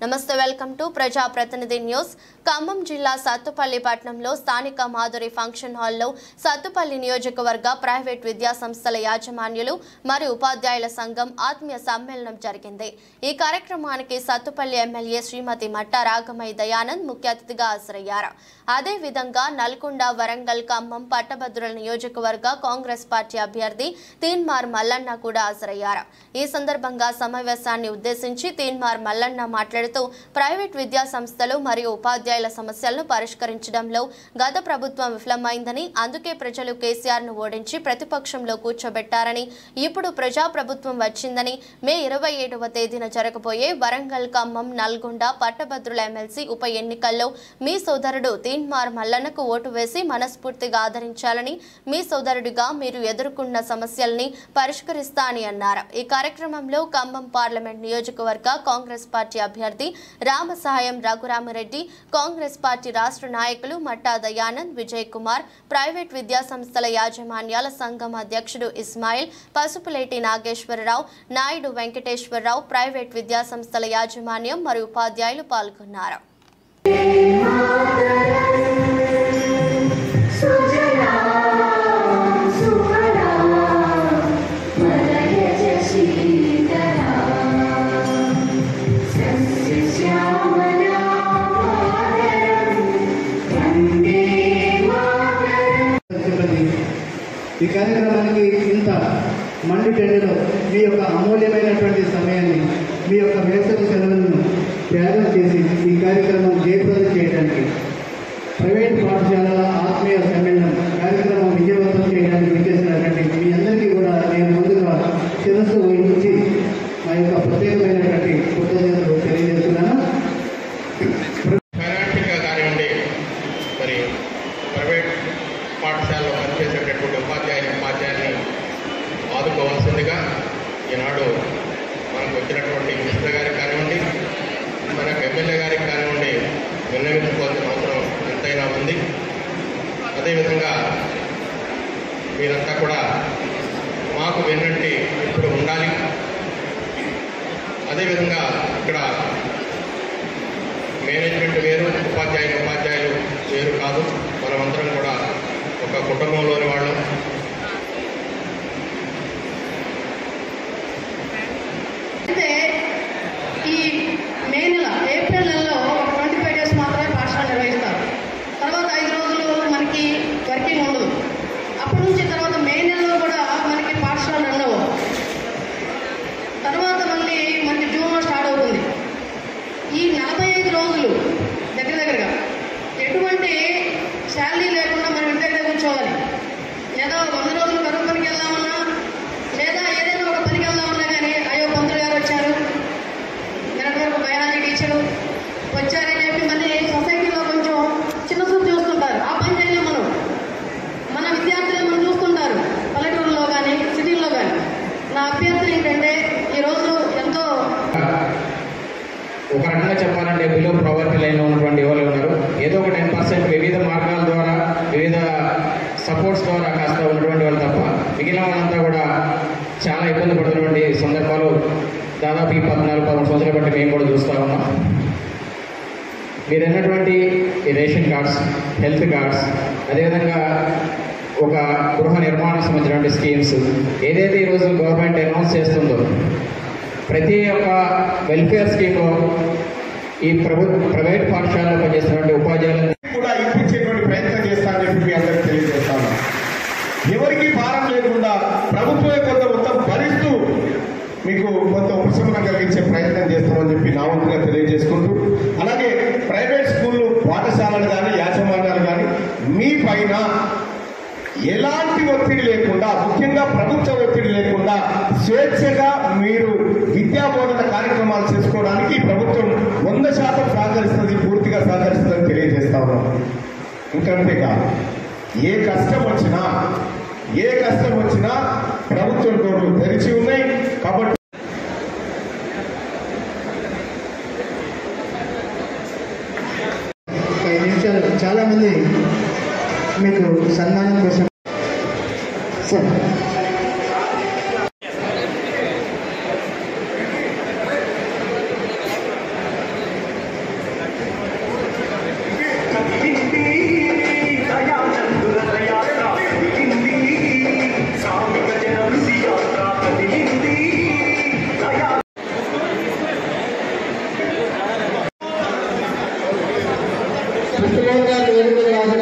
నమస్తే, welcome to ప్రజా ప్రతినిధి న్యూస్. ఖమ్మం జిల్లా సత్తుపల్లి పట్టణంలో స్థానిక మాధురి ఫంక్షన్ హాల్లో సత్తుపల్లి నియోజకవర్గ ప్రైవేట్ విద్యా సంస్థల యాజమాన్యులు మరియు ఉపాధ్యాయుల సంఘం ఆత్మీయ సమ్మేళనం జరిగింది. ఈ కార్యక్రమానికి సత్తుపల్లి ఎమ్మెల్యే శ్రీమతి మట్టా రాగమయ్య దయానంద్ ముఖ్య అతిథిగా హాజరయ్యారు. అదేవిధంగా నల్గొండ, వరంగల్, ఖమ్మం పట్టభద్రుల నియోజకవర్గ కాంగ్రెస్ పార్టీ అభ్యర్థి తీన్మార్ మల్లన్న కూడా హాజరయ్యారు. ఈ సందర్భంగా సమావేశాన్ని ఉద్దేశించి తీన్మార్ మల్లన్న మాట్లాడుతూ ప్రైవేట్ విద్యా సంస్థలు మరియు ఉపాధ్యాయుల సమస్యలను పరిష్కరించడంలో గత ప్రభుత్వం విఫలమైందని, అందుకే ప్రజలు కేసీఆర్ ను ఓడించి ప్రతిపక్షంలో కూర్చోబెట్టారని, ఇప్పుడు ప్రజా ప్రభుత్వం వచ్చిందని, మే 27వ తేదీన జరగబోయే వరంగల్, ఖమ్మం, నల్గొండ పట్టభద్రుల ఎమ్మెల్సీ ఉప ఎన్నికల్లో మీ సోదరుడు తీన్మార్ మల్లన్నకు ఓటు వేసి మనస్ఫూర్తిగా ఆదరించాలని, మీ సోదరుడిగా మీరు ఎదుర్కొన్న సమస్యల్ని పరిష్కరిస్తా అని అన్నారు. ఈ కార్యక్రమంలో ఖమ్మం పార్లమెంట్ నియోజకవర్గ కాంగ్రెస్ పార్టీ అభ్యర్థి రామసహాయం రఘురామిరెడ్డి, కాంగ్రెస్ పార్టీ రాష్ట్ర నాయకులు మట్టా దయానంద్, విజయ్ కుమార్, ప్రైవేట్ విద్యా సంస్థల యాజమాన్యాల సంఘం అధ్యక్షుడు ఇస్మాయిల్, పసుపులేటి నాగేశ్వరరావు, నాయుడు వెంకటేశ్వరరావు, ప్రైవేట్ విద్యా సంస్థల యాజమాన్యం మరియు ఉపాధ్యాయులు పాల్గొన్నారు. ఈ కార్యక్రమానికి ఇంత మండు టెండలో మీ యొక్క అమూల్యమైనటువంటి సమయాన్ని, మీ యొక్క వేసవి సెలవులను త్యాగం చేసి ఈ కార్యక్రమం జయప్రదం చేయడానికి, ప్రైవేట్ పాఠశాలల ఆత్మీయ సమ్మేళనం కార్యక్రమం విజయవంతం చేయడానికి విచ్చేసినటువంటి మీ అందరికీ కూడా నేను ముందుగా శిరస్సు వహించి మా యొక్క ప్రత్యేకమైనటువంటి కృతజ్ఞతలు తెలియజేస్తున్నాను. పాఠశాలలో పనిచేసేటటువంటి ఉపాధ్యాయుల్ని ఆదుకోవాల్సిందిగా ఈనాడు మనకు వచ్చినటువంటి మినిస్టర్ గారికి కానివ్వండి, మనకు ఎమ్మెల్యే గారికి కానివ్వండి విన్నవించుకోవాల్సిన అవసరం ఎంతైనా ఉంది. అదేవిధంగా మీరంతా కూడా మాకు విన్నట్టు ఇప్పుడు ఉండాలి. అదేవిధంగా ఇక్కడ మేనేజ్మెంట్ వేరు, ఉపాధ్యాయులు వేరు కాదు. మనమందరం కూడా ఒక కుటుంబంలోని వాళ్ళం. అయితే ఈ మే నెల, ఏప్రిల్ నెలలో 25 డేస్ మాత్రమే పాఠశాల నిర్వహిస్తారు. తర్వాత 5 రోజులు మనకి వర్కింగ్ ఉండదు. అప్పటి నుంచి తర్వాత మే నెలలో కూడా మనకి పాఠశాల రన్ అవ్వవు. తర్వాత మళ్ళీ మనకి జూన్లో స్టార్ట్ అవుతుంది. ఈ 45 రోజులు దగ్గరగా ఎటువంటి శాలరీ లేకుండా మనం ఇంటి దగ్గర కూర్చోవాలి. లేదా 100 రోజులు కరువు పనికి వెళ్దామన్నా, లేదా ఏదైనా ఒక పనికి వెళ్దామన్నా కానీ అయ్యో పంతులు గారు వచ్చారు, నిన్నటి వరకు బయాలజీ టీచరు వచ్చారని చెప్పి మళ్ళీ సొసైటీలో కొంచెం చిన్న చూపు చూస్తుంటారు. ఆ పని చేయలేం మనం. మన విద్యార్థులు మనం చూస్తుంటారు పల్లెటూరులో కానీ సిటీల్లో కానీ. నా అభ్యర్థులు ఏంటంటే ఈరోజు ఎంతో ఒక రకంగా చెప్పాలంటే బిలో ప్రావర్టీ లైన్లో ఉన్నటువంటి ఎవరు ఉన్నారు, ఏదో ఒక 10% వివిధ మార్గాల ద్వారా, వివిధ సపోర్ట్స్ ద్వారా కాస్త ఉన్నటువంటి వాళ్ళు తప్ప మిగిలిన వాళ్ళంతా కూడా చాలా ఇబ్బంది పడుతున్నటువంటి సందర్భాలు దాదాపు ఈ 14-13 సంవత్సరాల బట్టి మేము కూడా చూస్తూ ఉన్నాం. మీరు అన్నటువంటి ఈ రేషన్ కార్డ్స్, హెల్త్ కార్డ్స్, అదేవిధంగా ఒక గృహ నిర్మాణం సంబంధించినటువంటి స్కీమ్స్ ఏదైతే ఈరోజు గవర్నమెంట్ అనౌన్స్ చేస్తుందో, ప్రతి ఒక్క వెల్ఫేర్ స్కీమ్లో ఈ ప్రైవేట్ పాఠశాలలో పనిచేస్తున్నటువంటి ఉపాధ్యాయులను కూడా ఇప్పించేటువంటి ప్రయత్నం చేస్తానని చెప్పి మీ అందరికీ తెలియజేస్తాను. ఎవరికి భారం లేకుండా ప్రభుత్వమే కొంత మొత్తం భరిస్తూ మీకు కొంత ఉపశమనం కలిగించే ప్రయత్నం చేస్తామని చెప్పి నా వంతుగా తెలియజేసుకుంటూ, అలాగే ప్రైవేట్ స్కూళ్ళు, పాఠశాలలు కానీ యాజమాన్యాలు కానీ మీ పైన ఎలాంటి ఒత్తిడి లేకుండా, ముఖ్యంగా ప్రభుత్వ ఒత్తిడి లేకుండా స్వేచ్ఛగా మీరు విద్యా బోధన కార్యక్రమాలు చేసుకోవడానికి ప్రభుత్వం 100% సహకరిస్తుంది, పూర్తిగా సహకరిస్తుందని తెలియజేస్తా ఉన్నాం. ఇంకంతే కాదు, ఏ కష్టం వచ్చినా ప్రభుత్వం డోర్లు తెరిచి ఉన్నాయి. కాబట్టి చాలా మంది మీకు సన్మానం కోసం కృష్ణమోహన్ గారిని వేదిక మీద